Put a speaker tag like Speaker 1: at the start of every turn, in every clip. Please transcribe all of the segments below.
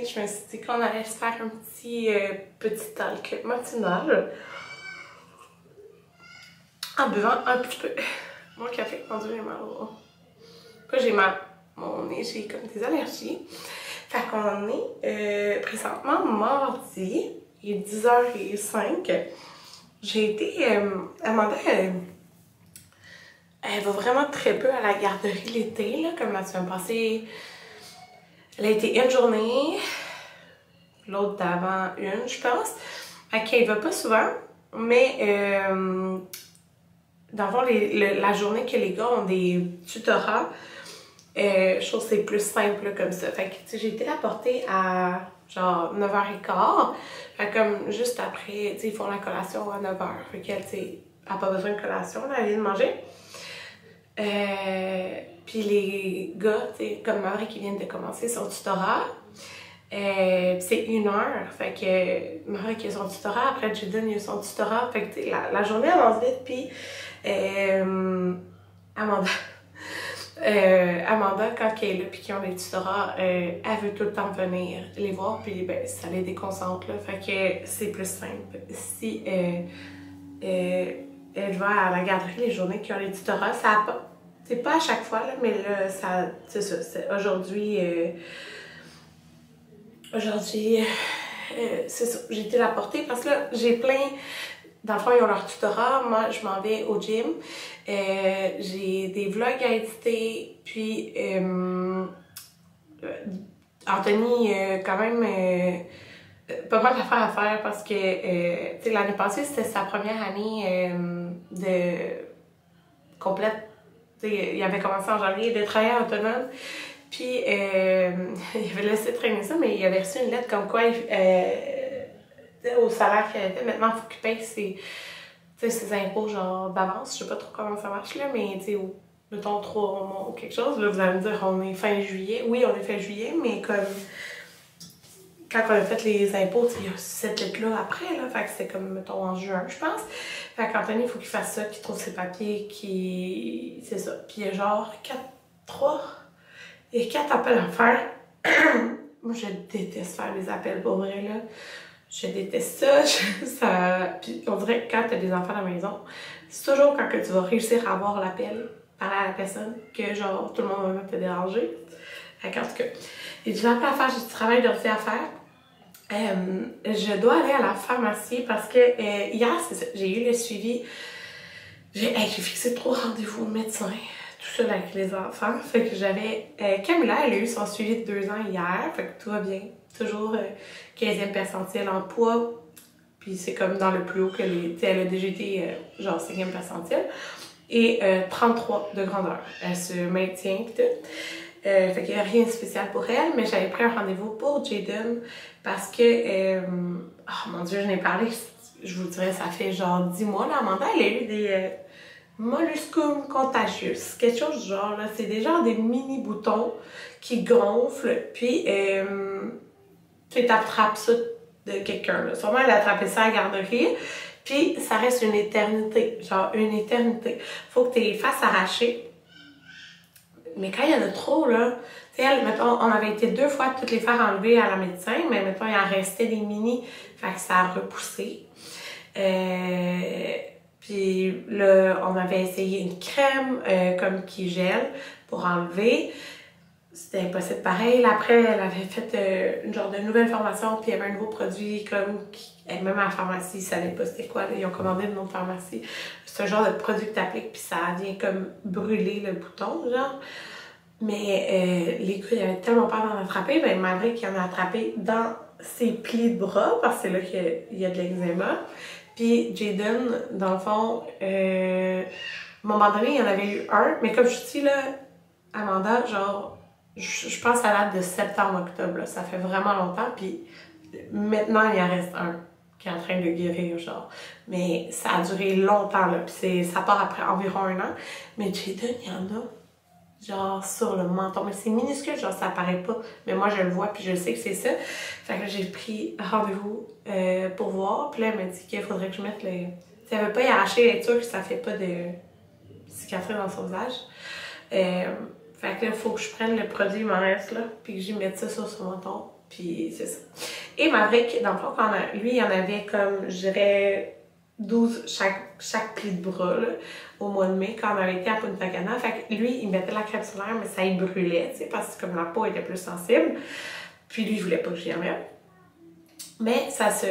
Speaker 1: je me suis dit qu'on allait se faire un petit talk matinal en buvant un petit peu mon café. Mon Dieu, j'ai mal au... Pas j'ai mal, mon nez, j'ai comme des allergies. Fait qu'on est présentement mardi, il est 10h05. J'ai été... Amanda, elle va vraiment très peu à la garderie l'été, là, comme la semaine passée. Elle a été une journée, l'autre d'avant une, je pense. Fait qu'elle va pas souvent, mais dans le fond, la journée que les gars ont des tutorats, je trouve que c'est plus simple là, comme ça. Fait que, tu sais, j'ai été la porter à genre 9h15. Fait comme juste après, tu sais, ils font la collation à 9h. Fait qu'elle, tu sais, elle n'a pas besoin de collation, là, elle vient de manger. Puis les gars, tu sais, comme Marie qui vient de commencer son tutorat, c'est 1 heure. Fait que Marie qui a son tutorat, après Jaden il a son tutorat. Fait que la journée avance vite. Puis Amanda, Amanda, quand elle est là puis qu'ils ont les tutorats, elle veut tout le temps venir les voir. Puis ben, ça les déconcentre. Là. Fait que c'est plus simple. Si elle va à la garderie les journées qui ont les tutorats, ça a pas. C'est pas à chaque fois, là, mais là, ça, c'est ça. Aujourd'hui, c'est ça. J'ai été la porter parce que là, j'ai plein. Dans le fond, ils ont leur tutorat. Moi, je m'en vais au gym. J'ai des vlogs à éditer. Puis, Anthony, quand même. Pas mal d'affaires à faire parce que tu sais, l'année passée, c'était sa première année de complète. Tu sais, il avait commencé en janvier de travailler autonome. Puis il avait laissé traîner ça, mais il avait reçu une lettre comme quoi au salaire qu'il avait fait, maintenant il faut qu'il paye ses impôts genre d'avance. Je sais pas trop comment ça marche là, mais tu sais, mettons 3 mois ou quelque chose. Là, vous allez me dire, on est fin juillet. Oui, on est fin juillet, mais comme quand on a fait les impôts, il y a cette lettre-là après, là, fait que c'était comme, mettons, en juin, je pense. Fait qu'Anthony, il faut qu'il fasse ça, qu'il trouve ses papiers, c'est ça. Puis il y a genre 4 appels à faire. Moi, je déteste faire des appels, pour vrai, là. Je déteste ça. Puis on dirait que quand t'as des enfants à la maison, c'est toujours quand que tu vas réussir à avoir l'appel, parler à la personne, que genre, tout le monde va même te déranger. Fait qu'en tout cas, j'ai des appels à faire, j'ai du travail d'ordi à faire. Je dois aller à la pharmacie parce que hier, c'est ça, j'ai eu le suivi. J'ai fixé 3 rendez-vous au médecin, tout seul avec les enfants. Fait que j'avais... Camilla, elle a eu son suivi de 2 ans hier, fait que tout va bien. Toujours 15e percentile en poids, puis c'est comme dans le plus haut que les... Tu sais, elle a déjà été genre 5e percentile. Et 33 de grandeur. Elle se maintient pis tout. Fait qu'il n'y a rien de spécial pour elle, mais j'avais pris un rendez-vous pour Jaden parce que, oh mon Dieu, je n'ai parlé, je vous dirais, ça fait genre 10 mois, là, Amanda, elle a eu des molluscum contagious, quelque chose du genre, là, c'est des genres des mini-boutons qui gonflent, puis tu t'attrapes ça de quelqu'un, là. Sûrement, elle a attrapé ça à la garderie, puis ça reste une éternité, genre une éternité. Faut que tu les fasses arracher. Mais quand il y en a trop, là, tu sais, mettons, on avait été 2 fois toutes les faire enlever à la médecin, mais mettons, il en restait des mini, fait que ça a repoussé. Puis là, on avait essayé une crème comme qui gèle pour enlever. C'était impossible pareil. Après, elle avait fait une genre de nouvelle formation, puis il y avait un nouveau produit comme même à la pharmacie, ils savaient pas c'était quoi. Là, ils ont commandé une autre pharmacie. C'est un genre de produit que t'appliques, puis ça vient comme brûler le bouton, genre. Mais les gars, ils avaient tellement peur d'en attraper, ben, malgré qu'il en a attrapé dans ses plis de bras, parce que c'est là qu'il y a de l'eczéma. Puis Jaden, dans le fond, à un moment donné, il y en avait eu un, mais comme je dis là, Amanda, genre, je pense à la date de septembre-octobre, ça fait vraiment longtemps, puis maintenant, il en reste un qui est en train de guérir, genre. Mais ça a duré longtemps, là, puis ça part après environ 1 an. Mais Jaden, il y en a, genre, sur le menton. Mais c'est minuscule, genre, ça apparaît pas. Mais moi, je le vois, puis je sais que c'est ça. Fait que j'ai pris rendez-vous pour voir. Puis là, elle m'a dit qu'il faudrait que je mette le... Si elle veut pas y arracher, elle est sûre que ça fait pas de cicatrice dans son visage. Fait que là, il faut que je prenne le produit, il m'en reste là, puis que j'y mette ça sur son menton. Puis c'est ça. Et Maverick, dans le fond, lui, il y en avait comme, je dirais, 12 chaque pli de bras, là, au mois de mai, quand on avait été à Punta Cana. Fait que lui, il mettait la crème solaire, mais ça y brûlait, tu sais, parce que comme la peau était plus sensible. Puis lui, il voulait pas que j'y en mette. Mais ça se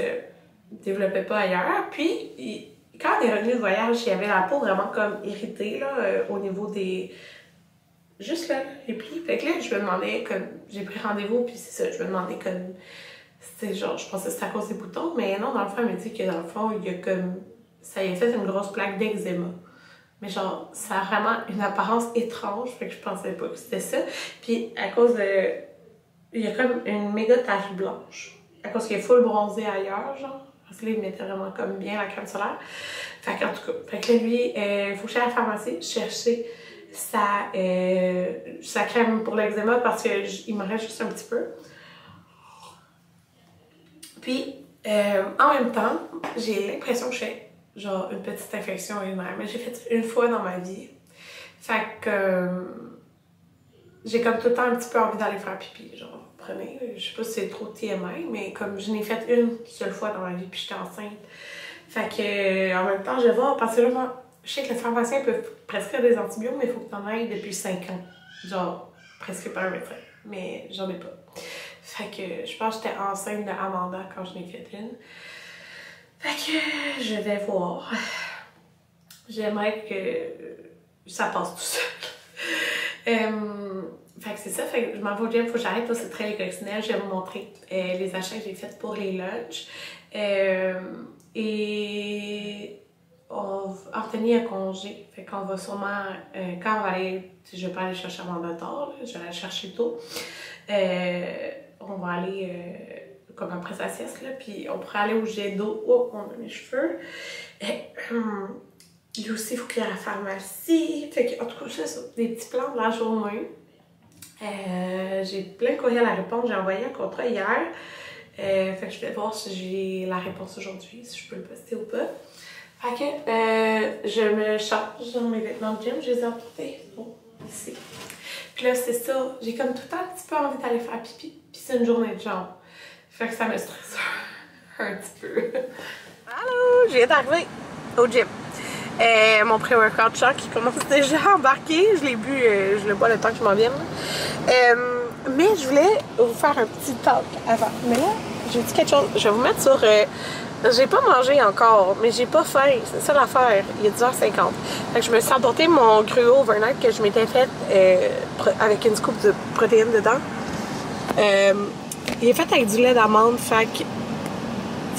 Speaker 1: développait pas ailleurs. Puis, quand on est revenu de voyage, il y avait la peau vraiment comme irritée, là, au niveau des... Juste là, les plis. Fait que là, je me demandais, comme, j'ai pris rendez-vous, puis c'est ça, je me demandais comme, c'était genre, je pensais que c'était à cause des boutons, mais non, dans le fond, elle m'a dit que dans le fond, il y a comme, ça y a fait une grosse plaque d'eczéma. Mais genre, ça a vraiment une apparence étrange, fait que je pensais pas que c'était ça. Puis à cause de, il y a comme une méga tache blanche. À cause qu'il est full bronzé ailleurs, genre. Parce que là, il mettait vraiment comme bien la crème solaire. Fait qu'en tout cas, fait que là, lui, il faut que j'aille à la pharmacie chercher sa crème pour l'eczéma parce qu'il me reste juste un petit peu. Puis, en même temps, j'ai l'impression que j'ai genre une petite infection urinaire, mais j'ai fait une fois dans ma vie. Fait que j'ai comme tout le temps un petit peu envie d'aller faire pipi, genre, prenez, je sais pas si c'est trop TMI, mais comme je n'ai fait une seule fois dans ma vie puis j'étais enceinte. Fait que en même temps, je vais voir, parce que là, moi, je sais que les pharmaciens peuvent prescrire des antibiotiques, mais il faut que t'en ailles depuis 5 ans. Genre, presque par un médecin. Mais j'en ai pas. Fait que je pense que j'étais enceinte de Amanda quand je n'ai fait une. Fait que je vais voir. J'aimerais que ça passe tout seul. Fait que c'est ça, fait que je m'en vais au gym, faut que j'arrête, c'est très écoccinelle. Je vais vous montrer les achats que j'ai faits pour les lunchs. Et Anthony a congé, fait qu'on va sûrement, quand on va aller, je vais pas aller chercher Amanda tard, là, je vais aller chercher tôt. On va aller comme après sa sieste, là, puis on pourrait aller au jet d'eau. Oh, on a mes cheveux. Lui aussi, il faut qu'il aille à la pharmacie. Fait que, en tout cas, c'est ça, des petits plans de la journée. J'ai plein de courriels à répondre. J'ai envoyé un contrat hier. Fait que je vais voir si j'ai la réponse aujourd'hui, si je peux le poster ou pas. Fait que je me change dans mes vêtements de gym, je les ai emportés. Bon, ici. Puis là, c'est ça, j'ai comme tout le temps un petit peu envie d'aller faire pipi. Puis c'est une journée de jambes. Fait que ça me stresse un petit peu. Allô, j'ai d'arriver au gym. Mon pré-workout chant qui commence déjà à embarquer. Je l'ai bu, je le bois le temps que je m'en vienne. Mais je voulais vous faire un petit talk avant. Mais là, j'ai dit quelque chose. Je vais vous mettre sur... j'ai pas mangé encore, mais j'ai pas faim. C'est ça l'affaire. Il est 10h50. Fait que je me suis apporté mon gruau overnight que je m'étais fait avec une scoop de protéines dedans. Il est fait avec du lait d'amande. Fait que... Tu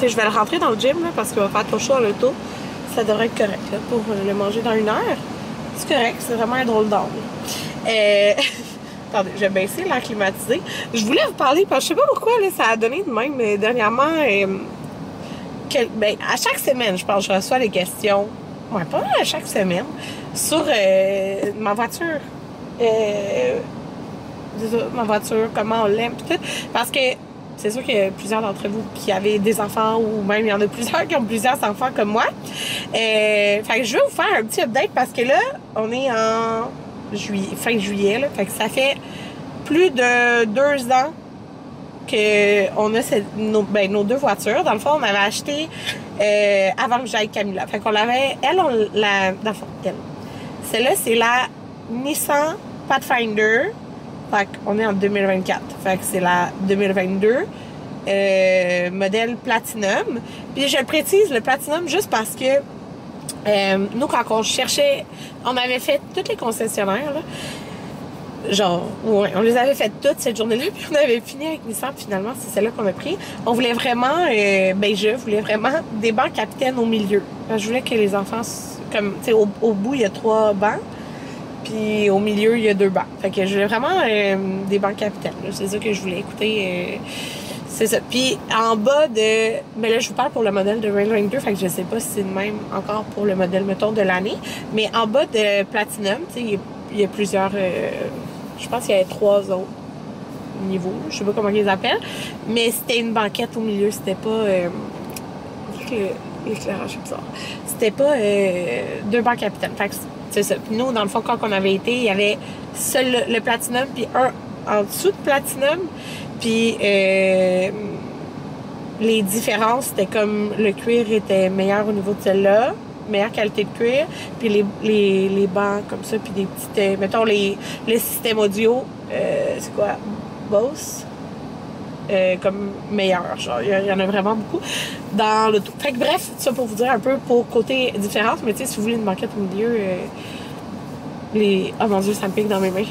Speaker 1: sais, je vais le rentrer dans le gym là, parce qu'il va faire trop chaud en auto. Ça devrait être correct là, pour le manger dans 1 heure. C'est correct, c'est vraiment un drôle d'angle. Attendez, je vais baisser l'air climatisé. Je voulais vous parler, parce que je sais pas pourquoi là, ça a donné de même dernièrement. Ben, à chaque semaine, je pense, je reçois des questions. Ouais, pas à chaque semaine. Sur ma voiture. Ma voiture, comment on l'aime, tout. Parce que c'est sûr qu'il y a plusieurs d'entre vous qui avez des enfants, ou même il y en a plusieurs qui ont plusieurs enfants comme moi. Fait que je vais vous faire un petit update parce que là, on est en fin juillet, là. Fait que ça fait plus de 2 ans qu'on a nos 2 voitures. Dans le fond, on avait acheté avant que j'aille Camilla. Fait qu'on l'avait, dans le fond, celle-là, c'est la Nissan Pathfinder. Fait qu'on est en 2024. Fait que c'est la 2022 modèle Platinum. Puis je le précise, le Platinum, juste parce que nous, quand on cherchait, on avait fait toutes les concessionnaires, là. Genre, ouais, on les avait fait toutes cette journée-là, puis on avait fini avec Nissan, finalement, c'est celle-là qu'on a pris. On voulait vraiment, je voulais vraiment des bancs capitaines au milieu. Je voulais que les enfants, comme, tu sais, au bout, il y a 3 bancs. Puis au milieu, il y a 2 bancs. Fait que je voulais vraiment des bancs capitaines. C'est ça que je voulais écouter. C'est ça. Puis en bas de... Mais là, je vous parle pour le modèle de Range Ranger. Fait que je sais pas si c'est le même encore pour le modèle, mettons, de l'année. Mais en bas de Platinum, tu sais, il y a plusieurs... je pense qu'il y avait 3 autres niveaux. Je sais pas comment ils les appellent. Mais c'était une banquette au milieu. C'était pas... l'éclairage est bizarre. C'était pas 2 bancs capitaines. Fait que c'est ça. Puis nous, dans le fond, quand on avait été, il y avait seul le Platinum, puis un en dessous de Platinum,
Speaker 2: Puis les différences, c'était comme le cuir était meilleur au niveau de celle-là, meilleure qualité de cuir, puis les bancs comme ça, puis des petites... mettons, le système audio, c'est quoi? Bose? Comme meilleur, genre, il y en a vraiment beaucoup dans l'auto. Fait que bref, ça pour vous dire un peu pour côté différence, mais tu sais, si vous voulez une banquette au milieu, oh mon Dieu, ça me pique dans mes mains.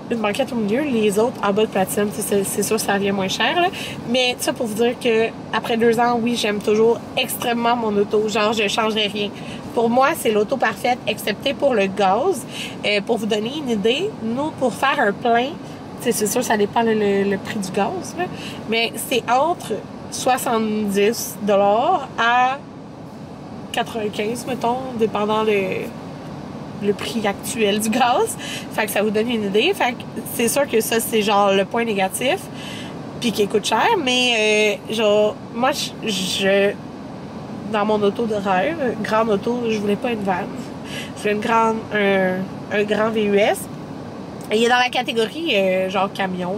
Speaker 2: Une banquette au milieu, les autres en bas de platine, c'est sûr ça revient moins cher, là. Mais ça pour vous dire que après 2 ans, oui, j'aime toujours extrêmement mon auto. Genre, je changerais rien. Pour moi, c'est l'auto parfaite, excepté pour le gaz. Pour vous donner une idée, nous, pour faire un plein, c'est sûr, ça dépend le prix du gaz, là, mais c'est entre 70$ à 95$, mettons, dépendant le prix actuel du gaz. Fait que ça vous donne une idée. Fait que c'est sûr que ça, c'est genre le point négatif, puis qui coûte cher, mais genre, moi, je dans mon auto de rêve, grande auto, je voulais pas une van. Je voulais un grand VUS. Il est dans la catégorie genre camion,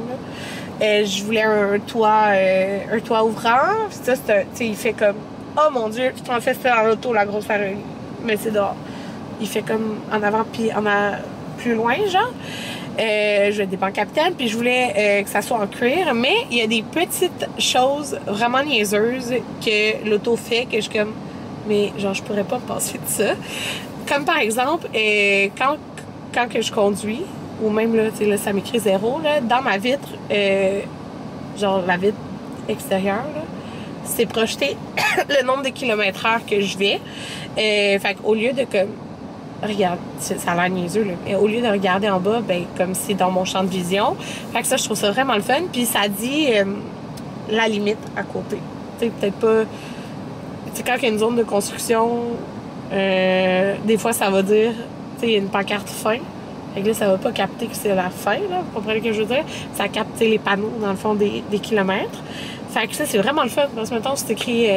Speaker 2: là. Je voulais un toit ouvrant. Ça, il fait comme... Oh mon Dieu, je pensais que c'était dans l'auto, la grosse arénie. Mais c'est dehors. Il fait comme en avant, puis plus loin, genre. Je voulais des bancs capitaines, puis je voulais que ça soit en cuir. Mais il y a des petites choses vraiment niaiseuses que l'auto fait, que je suis comme... Mais genre, je pourrais pas me passer de ça. Comme par exemple, quand que je conduis, ou même là, tu sais, là, ça m'écrit 0, là, dans ma vitre, genre la vitre extérieure, là, c'est projeté le nombre de kilomètres/heure que je vais. Fait qu'au lieu de comme, regarde, ça a l'air niaiseux, là, mais au lieu de regarder en bas, ben, comme c'est dans mon champ de vision. Fait que ça, je trouve ça vraiment le fun. Puis ça dit la limite à côté. Tu sais, peut-être pas. Tu sais, quand il y a une zone de construction, des fois, ça va dire, tu sais, il y a une pancarte fin. Fait que là, ça va pas capter que c'est la fin, là. Vous comprenez ce que je veux dire? Ça capte les panneaux, dans le fond, des kilomètres. Fait que ça, c'est vraiment le fun. Parce que, mettons, c'est écrit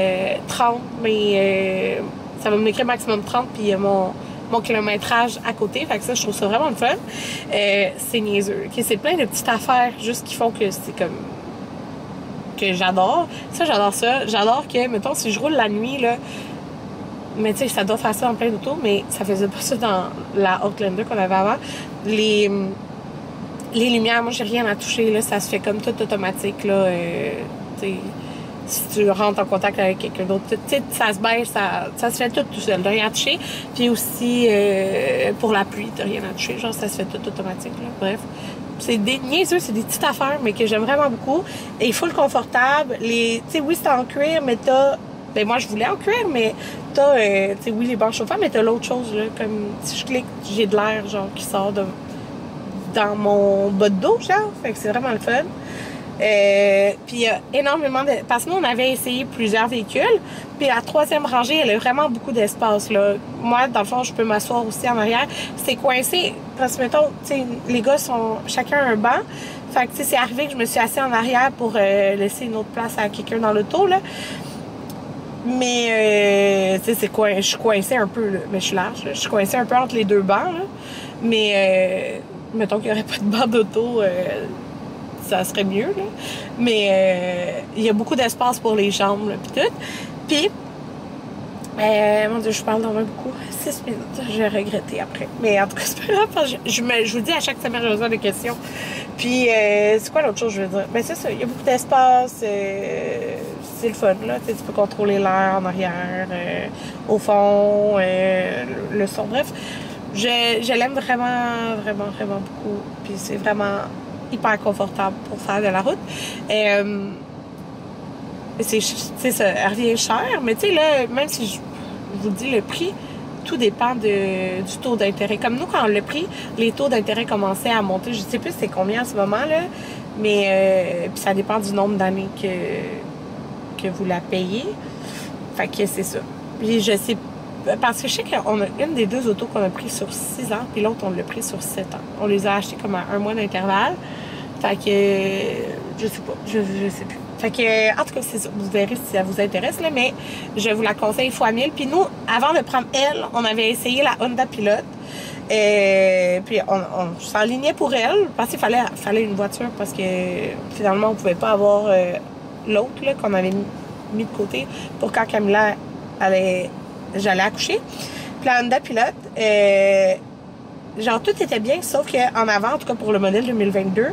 Speaker 2: 30, mais ça va m'écrire maximum 30, puis il y a mon kilométrage à côté. Fait que ça, je trouve ça vraiment le fun. C'est niaiseux. Okay? C'est plein de petites affaires juste qui font que c'est comme... que j'adore. Ça, j'adore ça. J'adore que, mettons, si je roule la nuit, là, mais tu sais, ça doit faire ça en plein d'auto, mais ça faisait pas ça dans la Outlander qu'on avait avant. Les lumières, moi, j'ai rien à toucher, là, ça se fait comme tout automatique, là. Tu sais, si tu rentres en contact avec quelqu'un d'autre, tu sais, ça se baisse, ça se fait tout seul, t'as rien à toucher. Puis aussi, pour la pluie, t'as rien à toucher, genre, ça se fait tout automatique, là. Bref. C'est des niaiseux, c'est des petites affaires, mais que j'aime vraiment beaucoup. Et full confortable. Tu sais, oui, c'est en cuir, mais t'as... Ben moi, je voulais en cuir, mais t'as, tu sais, oui, les bancs chauffants, mais t'as l'autre chose, là, comme si je clique, j'ai de l'air, genre, qui sort dans mon bas de dos, genre, fait que c'est vraiment le fun. Puis il y a énormément de... Parce que nous, on avait essayé plusieurs véhicules, puis la 3e rangée, elle a vraiment beaucoup d'espace, là. Moi, dans le fond, je peux m'asseoir aussi en arrière. C'est coincé, parce que, mettons, tu sais, les gars sont chacun un banc. Fait que, tu sais, c'est arrivé que je me suis assise en arrière pour laisser une autre place à quelqu'un dans l'auto, là. Mais, tu sais, je suis coincée un peu, là. Mais je suis large, là. Je suis coincée un peu entre les 2 bancs, là. Mais, mettons qu'il n'y aurait pas de banc d'auto, ça serait mieux, là. Mais, il y a beaucoup d'espace pour les jambes, là, pis tout. Puis, mon Dieu, je parle dans beaucoup. 6 minutes, j'ai regretté après. Mais en tout cas, c'est pas grave, parce que je vous dis à chaque semaine, j'ai besoin de questions. Puis, c'est quoi l'autre chose que je veux dire? Ben, c'est ça, il y a beaucoup d'espace, c'est le fun, là. Tu peux contrôler l'air en arrière, au fond, le son. Bref, je l'aime vraiment, vraiment, vraiment beaucoup. Puis, c'est vraiment hyper confortable pour faire de la route. C'est ça, elle revient cher, mais tu sais, là, même si je vous dis le prix, tout dépend du taux d'intérêt. Comme nous, quand on l'a pris, les taux d'intérêt commençaient à monter. Je sais plus c'est combien en ce moment, là, mais puis ça dépend du nombre d'années que vous la payez. Fait que c'est ça. Puis je sais, parce que je sais qu'on a une des 2 autos qu'on a pris sur 6 ans, puis l'autre, on l'a pris sur 7 ans. On les a achetés comme à 1 mois d'intervalle. Fait que, je sais pas, je sais plus. Fait que, en tout cas, c'est ça. Vous verrez si ça vous intéresse, là, mais je vous la conseille fois 1000. Puis nous, avant de prendre elle, on avait essayé la Honda Pilot. Puis on s'enlignait pour elle parce qu'il fallait une voiture parce que finalement on pouvait pas avoir l'autre là, qu'on avait mis de côté pour quand Camilla j'allais accoucher. Puis la Honda Pilot, genre tout était bien, sauf qu'en avant, en tout cas pour le modèle 2022,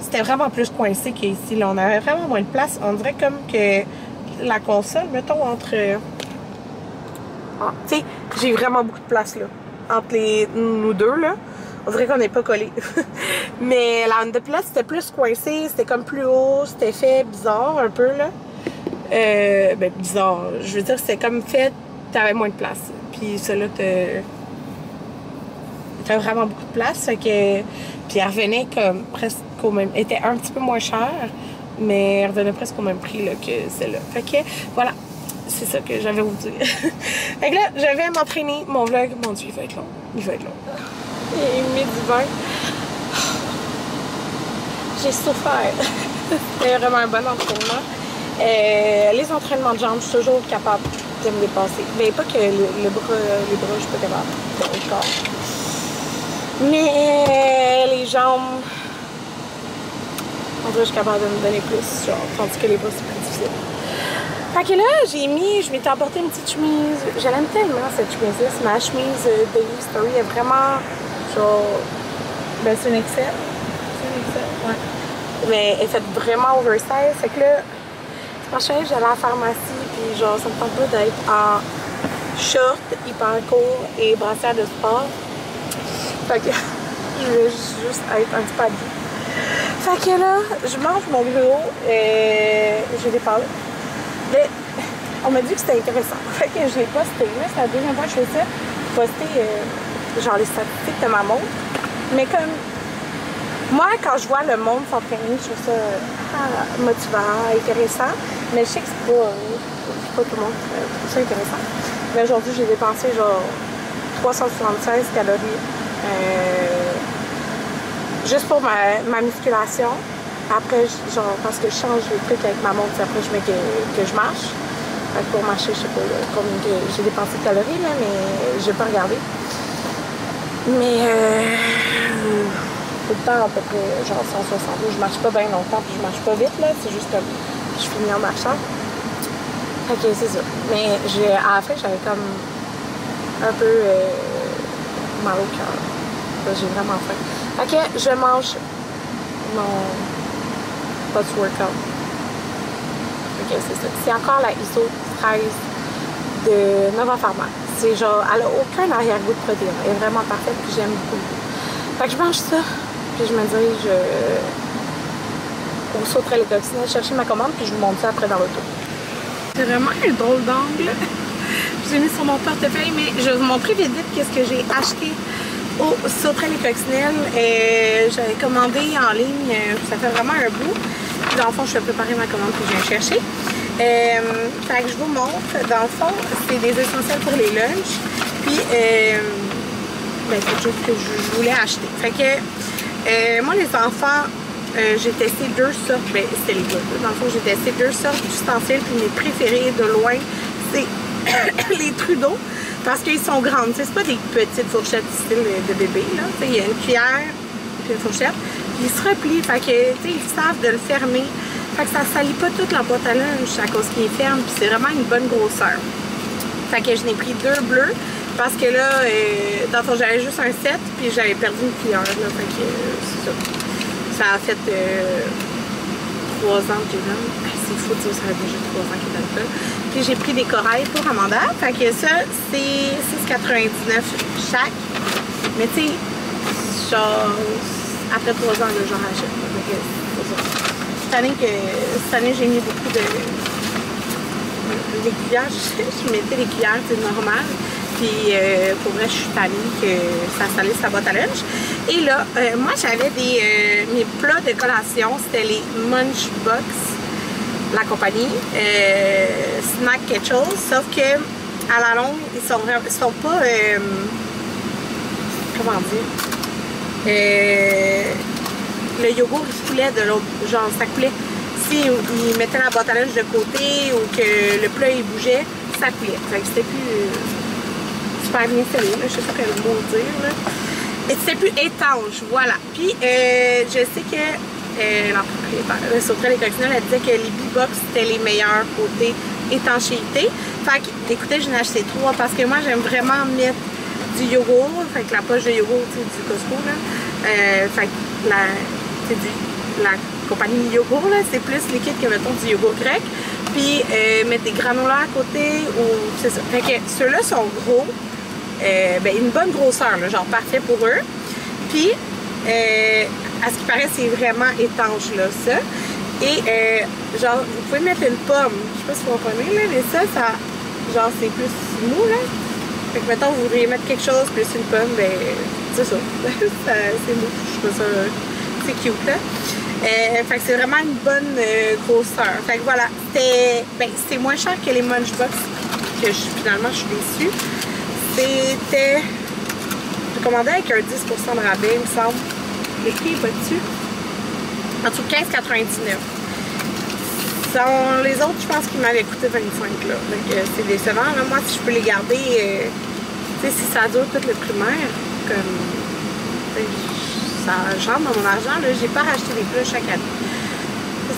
Speaker 2: c'était vraiment plus coincé qu'ici. Là, on avait vraiment moins de place. On dirait comme que la console, mettons, entre... tu sais, j'ai vraiment beaucoup de place, là. Entre nous deux, là. On dirait qu'on n'est pas collés. Mais la Honda Pilot, c'était plus coincé. C'était comme plus haut. C'était fait bizarre, un peu, là. Ben, bizarre. Je veux dire, c'était comme fait... T'avais moins de place. Puis celle-là, t'as vraiment beaucoup de place. Fait que... Puis elle revenait comme presque au même... Elle était un petit peu moins chère, mais elle revenait presque au même prix là, que celle-là. Fait que voilà, c'est ça que j'avais à vous dire. Fait que là, je vais m'entraîner. Mon vlog, mon Dieu, il va être long. Il va être long. Il est midi 20. J'ai souffert. C'était vraiment un bon entraînement. Les entraînements de jambes, je suis toujours capable de me dépasser. Mais pas que les bras, je suis pas capable. Le corps. Mais les jambes, on dirait que je suis capable de me donner plus, genre, tandis que les bras, c'est plus difficile. Fait que là, je m'étais apporté une petite chemise. Je l'aime tellement, cette chemise-là. C'est ma chemise Daily Story. Elle est vraiment, genre, ben c'est une XL. C'est une XL, ouais. Mais elle est faite vraiment oversize. Fait que là, franchement, j'allais à la pharmacie, puis genre, ça me tente pas d'être en short, hyper court et brassière de sport. Fait que je vais juste être un petit peu habillée. Fait que là, je mange mon gruau et je dépasse. Mais on m'a dit que c'était intéressant. Fait que je l'ai posté. Là, c'est la deuxième fois que je fais ça. Poster genre les statistiques de ma montre. Mais comme moi, quand je vois le monde s'entraîner, je trouve ça motivant, intéressant. Mais je sais que c'est pas tout le monde qui trouve ça intéressant. Mais aujourd'hui, j'ai dépensé genre 376 calories. Juste pour ma musculation. Après, genre, parce que je change les trucs avec ma montre, après je mets que je marche. Fait que pour marcher, je sais pas combien j'ai dépensé de calories, là, mais je vais pas regarder. Mais tout le temps, à peu près, genre 160. Je marche pas bien longtemps, puis je marche pas vite, là. C'est juste comme, je finis en marchant. Fait que c'est ça. Mais à la fin, j'avais comme un peu mal au cœur. J'ai vraiment faim. Fait que je mange mon post-workout. Ok, c'est ça. C'est encore la ISO 13 de Nova Pharma. C'est genre, elle a aucun arrière-goût de protéines. Elle est vraiment parfaite, puis j'aime beaucoup. Fait que je mange ça, puis je me dirige au Sauterelle et Coccinelle chercher ma commande, puis je vous montre ça après dans l'auto. C'est vraiment un drôle d'angle. J'ai mis sur mon portefeuille, mais je vais vous montrer vite qu'est-ce que j'ai acheté au Sauterelle et Coccinelle. J'avais commandé en ligne, ça fait vraiment un bout. Puis dans le fond, je vais préparer ma commande que je viens chercher. Fait que je vous montre. Dans le fond, c'est des essentiels pour les lunchs. Puis, ben, c'est quelque chose que je voulais acheter. Fait que, moi, les enfants, j'ai testé 2 sortes. Ben, c'était les gars. Dans le fond, j'ai testé 2 sortes d'ustensiles. Puis mes préférés de loin, c'est les Trudeau. Parce qu'ils sont grandes, c'est pas des petites fourchettes style de bébé, là. Il y a une cuillère puis une fourchette. Puis ils se replient, fait que, ils savent de le fermer. Fait que ça salit pas toute la boîte à lunch à cause qu'il est ferme, puis c'est vraiment une bonne grosseur. Fait que je n'ai pris 2 bleus, parce que là, dans le fond, j'avais juste un set, puis j'avais perdu une cuillère, là. Fait que, c'est ça. Ça a fait 3 ans que j'ai donne. C'est fou de dire, ça fait déjà 3 ans qu'il donne ça. Puis j'ai pris des corails pour Amanda. Fait que ça, c'est 6,99 chaque. Mais tu sais, genre, après 3 ans, là, j'en rachète. Donc, c'est ça. Cette année, j'ai mis beaucoup de cuillères. Je mettais les cuillères, c'est normal. Puis pour vrai, je suis tannée que ça salisse la boîte à lunch. Et là, moi, j'avais mes plats de collation, c'était les Munchbox, la compagnie, Snack quelque chose, sauf que à la longue, ils sont pas, comment dire, le yogourt, il coulait de l'autre, genre ça coulait. Si ils mettaient la boîte à lunch de côté ou que le plat, il bougeait, ça coulait. Fait que c'était plus super bien scellé, là, je sais pas quel mot dire, là. c'était plus étanche, voilà. Puis je sais que la propriétaire Sauterelle et Coccinelle, elle disait que les B-Box c'était les meilleurs côté étanchéité. Fait que, écoutez, j'en ai acheté 3 parce que moi j'aime vraiment mettre du yogourt, fait que la poche de yogourt, tu sais, du Costco, là. Fait que la compagnie yogourt, là, c'est plus liquide que, mettons, du yogourt grec. Puis mettre des granolas à côté, ou c'est ça. Fait que ceux-là sont gros, ben, une bonne grosseur, là, genre parfait pour eux. Puis, à ce qui paraît, c'est vraiment étanche, là, ça. Et, genre, vous pouvez mettre une pomme, je sais pas si vous comprenez, là, mais ça, genre, c'est plus mou, là. Fait que, mettons, vous voudriez mettre quelque chose, plus une pomme, ben, c'est ça. C'est mou, je trouve ça, c'est cute, là. Fait que c'est vraiment une bonne grosseur. Fait que voilà, c'était moins cher que les Munchbox, que finalement, je suis déçue. C'était, j'ai commandé avec un 10% de rabais, il me semble. Le prix est pas dessus. En dessous de 15,99. Les autres, je pense qu'ils m'avaient coûté 25 là. Donc c'est décevant. Là. Moi, si je peux les garder, tu sais, si ça dure tout le primaire, comme ça rentre dans mon argent, là, j'ai pas racheté des plats chaque année.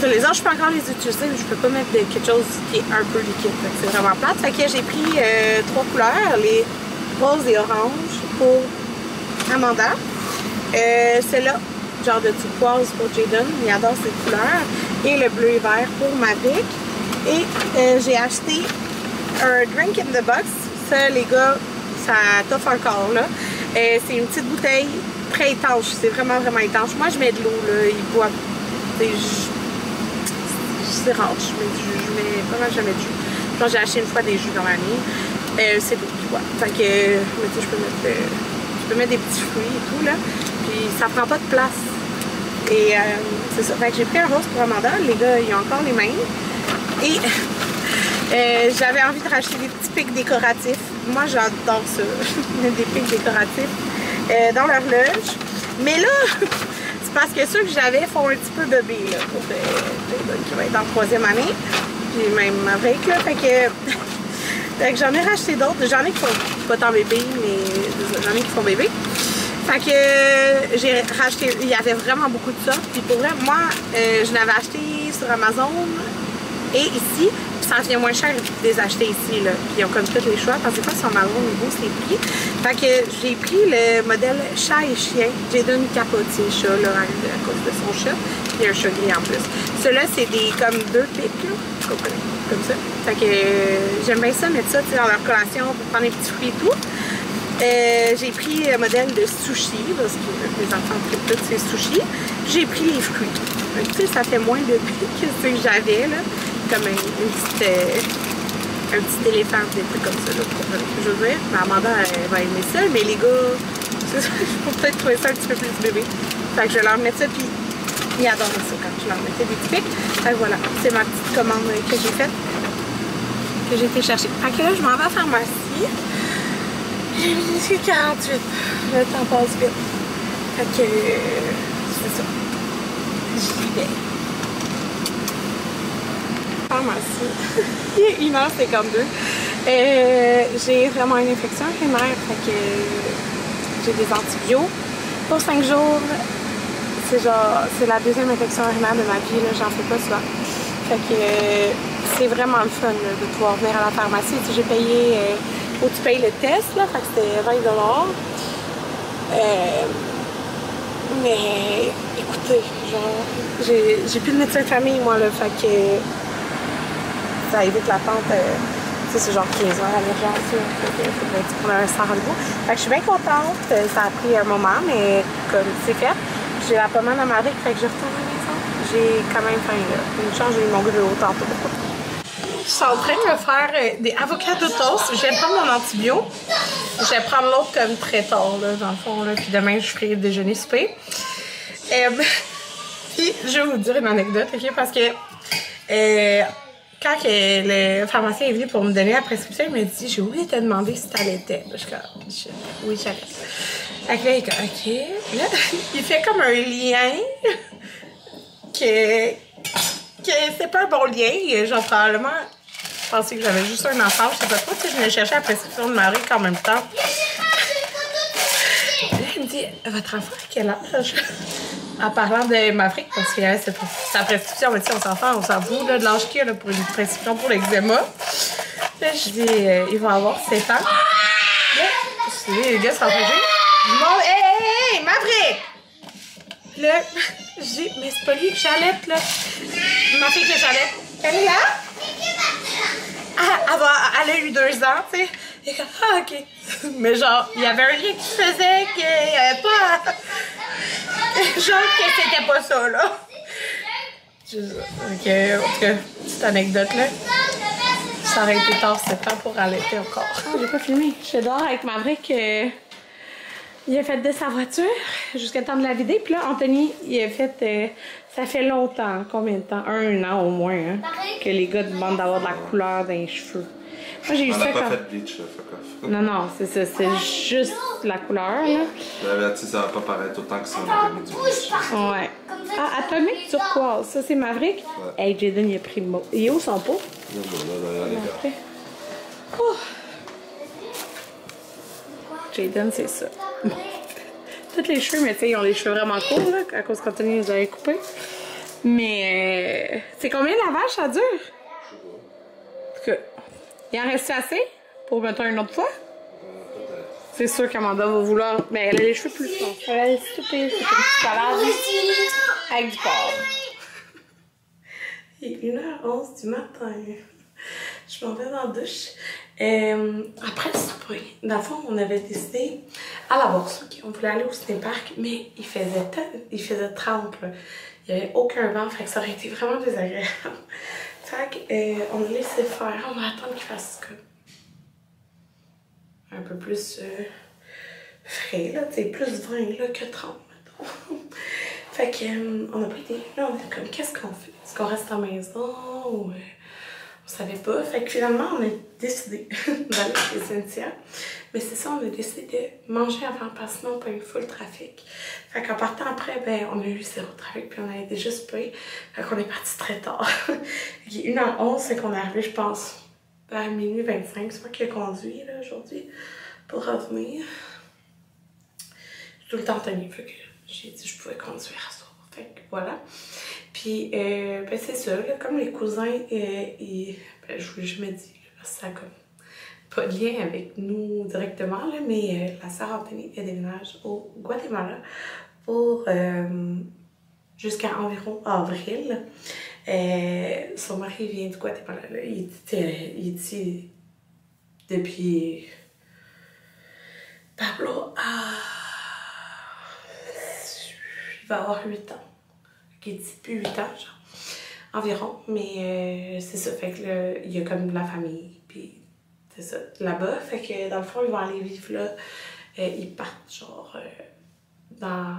Speaker 2: Ça, les autres, je peux encore les utiliser, mais je peux pas mettre quelque chose qui est un peu liquide. C'est vraiment plate. Fait que j'ai pris 3 couleurs, les roses et oranges pour Amanda. Celle-là, genre de turquoise pour Jaden, il adore cette couleur. Et le bleu et vert pour Maverick. Et j'ai acheté un drink in the box. Ça, les gars, ça t'offre encore, là. C'est une petite bouteille très étanche. C'est vraiment, vraiment étanche. Moi, je mets de l'eau, là. Ils boivent. C'est rare, je mets vraiment jamais de jus. Genre, j'ai acheté une fois des jus dans l'année. C'est l'eau qu'ils boivent. Fait que, je peux mettre des petits fruits et tout, là. Puis, ça prend pas de place. Et c'est ça. Fait que j'ai pris un rose pour Amanda. Les gars, ils ont encore les mêmes. Et j'avais envie de racheter des petits pics décoratifs. Moi, j'adore ça. Des pics décoratifs dans l'horloge. Mais là, c'est parce que ceux que j'avais font un petit peu bébé, là. Pour qui va être en 3e année. Puis même avec, là. Fait que j'en ai racheté d'autres. J'en ai qui font pas tant bébé, mais j'en ai qui font bébé. Fait que j'ai racheté, il y avait vraiment beaucoup de ça. Puis pour vrai, moi, je l'avais acheté sur Amazon et ici. Puis ça vient moins cher de les acheter ici, là. Puis ils ont comme tous les choix. Parce que des fois, sur Amazon, au niveau, c'est prix. Fait que j'ai pris le modèle chat et chien. J'ai donné une capotier chat, là, à cause de son chat. Puis un chat gris en plus. Ceux-là, c'est des comme 2 pics, là. Comme ça. Fait que j'aime bien ça, mettre ça dans leur collation pour prendre des petits fruits et tout. J'ai pris le modèle de sushi, parce que les enfants trippent tous ces sushis. J'ai pris les fruits. Tu sais, ça fait moins de prix que ce que j'avais, là. Comme un petit éléphant, des trucs comme ça, là, je veux dire. Mais Amanda, elle va aimer ça, mais les gars, je peux peut-être trouver ça un petit peu plus bébé. Fait que je vais leur mettre ça, puis ils adorent ça quand je leur mettais des petits pics. Fait que voilà, c'est ma petite commande que j'ai faite, que j'ai été chercher. Fait que là, je m'en vais à la pharmacie. J'ai mis 48. Le temps passe vite. Fait que c'est ça. J'y vais. Pharmacie. Il est 1h52. J'ai vraiment une infection urinaire. Fait que j'ai des antibiotiques pour 5 jours. C'est la 2e infection urinaire de ma vie. J'en fais pas souvent. Fait que c'est vraiment le fun là, de pouvoir venir à la pharmacie. J'ai payé. Faut que tu payes le test, là, fait que c'était 20 $. Mais écoutez, genre, j'ai plus de médecin de famille, moi, là, fait que ça évite l'attente, tu sais, c'est genre 15 heures à l'urgence, là, fait que faudrait que tu prennes un sans rendez-vous. Fait que je suis bien contente, ça a pris un moment, mais comme c'est fait, j'ai la pommade à Maverick, fait que je retourne à la maison. J'ai quand même faim, là. Une chance, j'ai eu mon gros tantôt. Je suis en train de me faire des avocado toast. Je vais prendre mon antibio. Je vais prendre l'autre comme très tard, là, dans le fond. Là. Puis demain, je ferai le déjeuner souper. Puis, je vais vous dire une anecdote, OK? Parce que quand le pharmacien est venu pour me donner la prescription, il m'a dit « J'ai oublié de te demander si t'allaitais. » Je suis comme « Oui, j'allais. » Fait que là, il est comme « OK. » Là, il fait comme un lien que c'est pas un bon lien. Genre, probablement, je pensais que j'avais juste un enfant. Je sais pas trop si je venais chercher la prescription de Marie en même temps. Là, il me dit
Speaker 1: dit, votre enfant, à quel âge? En parlant de Maverick, parce que sa prescription, mais on s'en fout là, de l'âge qu'il a pour une prescription pour l'eczéma. Là, je dis, il va avoir 7 ans. Là, les gars sont fâchés. Bon, hey, Maverick! Là, je dis, mais c'est pas lui que j'allaite, là. Ma fille que j'allaite. Elle est là? Elle a eu 2 ans, tu sais. Il est comme, ah, ok. Mais genre, il y avait un lien qui se faisait qu'il n'y avait pas. Genre, que c'était pas ça, là. Ok, en tout cas, petite anecdote, là. Ça aurait été tard 7 ans pour allaiter encore. Oh, j'ai pas filmé. Je dehors avec Maverick. Il a fait de sa voiture jusqu'à temps de la vider. Puis là, Anthony, il a fait... ça fait longtemps. Combien de temps? 1 an au moins, hein, que les gars demandent d'avoir de la couleur dans les cheveux. Moi, j'ai eu ça
Speaker 3: On n'a pas
Speaker 1: quand...
Speaker 3: fait bleach, là, fuck off.
Speaker 1: Non, c'est ça. C'est juste la couleur, là.
Speaker 3: Tu sais, ça va pas paraître autant que si on avait mis du bleach.
Speaker 1: Ouais. Ah, atomique turquoise. Ça, c'est Maverick? Ouais. Hey, Jaden, il a pris le mot. Il est où son pot?
Speaker 3: Non, derrière les gars.
Speaker 1: Oh. Jaden, c'est ça. Tous les cheveux, mais tu sais, ils ont les cheveux vraiment courts, là, à cause qu'Anthony les avait coupés. Mais c'est combien de lavage ça dure? Je sais pas. En tout cas, il en reste assez pour mettre une autre fois? C'est sûr qu'Amanda va vouloir. Mais elle a les cheveux plus longs. Elle a les souper, c'est comme si salade avec du porc. Il est 1h11 du matin. Je m'en vais dans la douche. Après le souper, dans le fond, on avait décidé à la bourse, okay, on voulait aller au ciné-parc, mais il faisait 30, là. Il n'y avait aucun vent, fait que ça aurait été vraiment désagréable. Fait que, on a laissé faire, on va attendre qu'il fasse comme un peu plus frais, là, tu sais, plus 20 là, que 30, mettons. Fait que, on n'a pas été, là, on est comme, qu'est-ce qu'on fait? Est-ce qu'on reste à la maison ou... on savait pas. Fait que finalement, on a décidé d'aller chez Cynthia. Mais c'est ça, on a décidé de manger avant parce que sinon, on a eu full trafic. Fait qu'en partant après, ben, on a eu 0 trafic puis on a été juste payé. Fait qu'on est parti très tard. Il est 1h11, c'est qu'on est arrivé, je pense, à minuit 25. C'est moi qui ai conduit, là, aujourd'hui, pour revenir. J'ai tout le temps tenu, fait que j'ai dit que je pouvais conduire à ce soir. Fait que voilà. Puis, ben c'est ça, là, comme les cousins, ben, je vous l'ai jamais dit, là, ça a comme pas de lien avec nous directement, là, mais la sœur Anthony, elle déménage au Guatemala pour jusqu'à environ avril. Son mari vient du Guatemala, là, il est ici depuis Pablo, il va avoir 8 ans. Qui est ici depuis 8 ans, genre, environ. Mais c'est ça, fait que là, il y a comme de la famille, puis c'est ça, là-bas. Fait que dans le fond, ils vont aller vivre là. Ils partent, genre, dans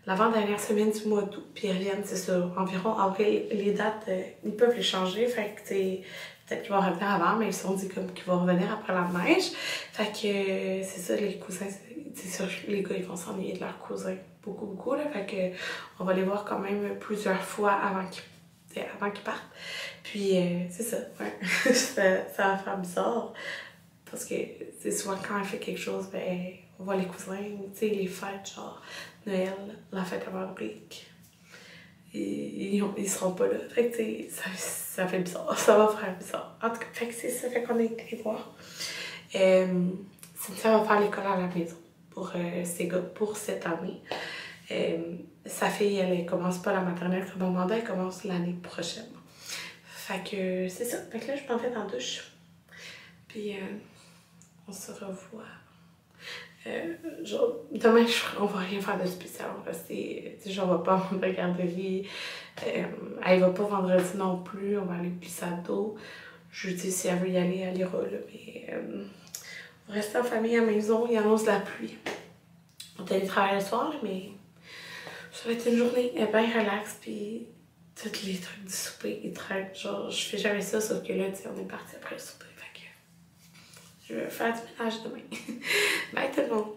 Speaker 1: l'avant-dernière semaine du mois d'août, puis ils reviennent, c'est ça, environ avril. Les dates, ils peuvent les changer, fait que peut-être qu'ils vont revenir avant, mais ils se sont dit comme qu'ils vont revenir après la neige. Fait que c'est ça, les cousins, c'est sûr, les gars, ils vont s'ennuyer de leurs cousins beaucoup, là. Fait que on va les voir quand même plusieurs fois avant qu'ils partent. Puis c'est ça, ouais. ça va faire bizarre. Parce que c'est souvent quand elle fait quelque chose, ben on voit les cousins, tu sais, les fêtes, genre Noël, la fête à Maverick. Ils seront pas là. Fait que tu sais, ça fait bizarre. Ça va faire bizarre. En tout cas, fait que c'est ça, fait qu'on a été les voir. Cynthia va faire l'école à la maison pour ces gars, pour cette année. Sa fille, elle commence pas la maternelle comme Amanda, elle commence l'année prochaine. Fait que c'est ça. Fait que là, je m'en vais dans la douche. Puis on se revoit. Genre, demain, on va rien faire de spécial. On va rester. Genre, on va pas en garderie. Elle va pas vendredi non plus. On va aller glissade d'eau. Jeudi, si elle veut y aller, elle ira. Là, mais on va rester en famille à la maison. Il annonce la pluie. On télétravaille le soir, là, mais ça va être une journée bien relax. Puis tous les trucs du souper, ils traînent. Genre, je fais jamais ça, sauf que là, tu sais, on est parti après le souper. Je vais faire du ménage demain. Bye tout le monde!